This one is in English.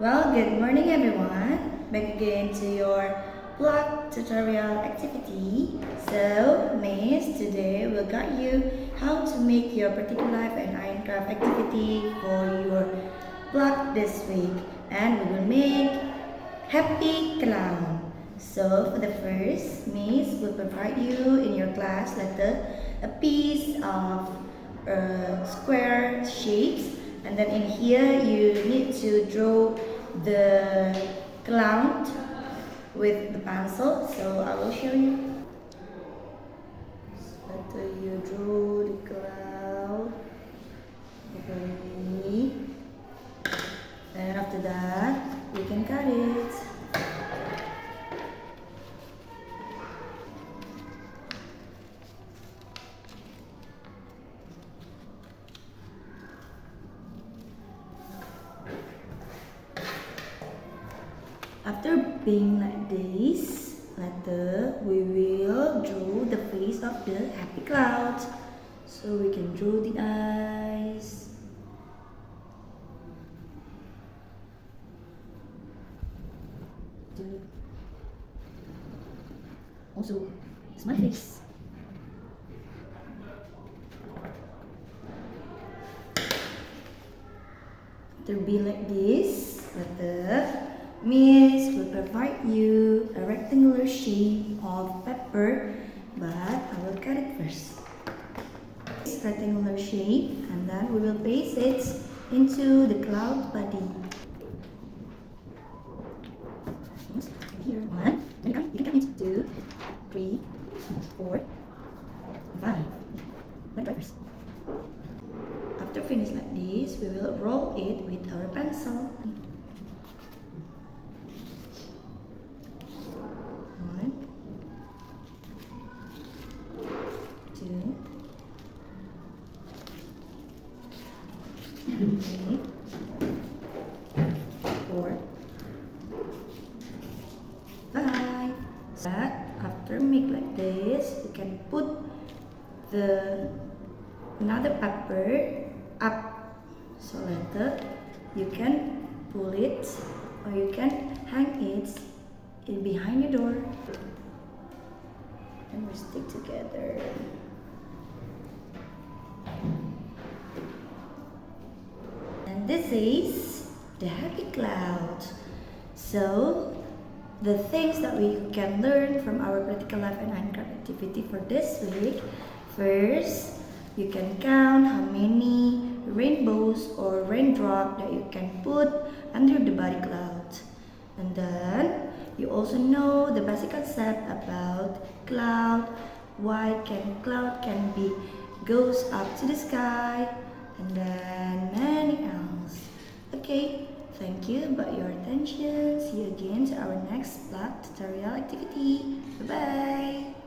Well, good morning everyone. Back again to your Plac tutorial activity. So, Miss, today will guide you how to make your practical life and iron craft activity for your Plac this week. And we will make happy clown. So, for the first, Miss will provide you in your class letter a piece of square shapes, and then in here you need to draw the cloud with the pencil. So I will show you. After you draw the cloud properly, and after that you can cut it. After being like this, later we will draw the face of the happy cloud. So we can draw the eyes. Also, smile face. To be like this, later Miss will provide you a rectangular shape of pepper, but I will cut it first. This rectangular shape, and then we will place it into the cloud body. Here, 1, you can count it, 2, 3, 4, 5. Like that first. After finish like this, we will roll it with our pencil. 1, 2, 3, 4, 5. So after make like this, you can put another pepper up. So later you can pull it or you can hang it in behind your door, and we stick together. And this is the happy cloud. So the things that we can learn from our practical life and handcraft activity for this week. First, you can count how many rainbows or raindrops that you can put under the body cloud. And then you also know the basic concept about cloud, why cloud can be goes up to the sky, and then many else. Okay, thank you about your attention. See you again to our next Plac tutorial activity. Bye bye.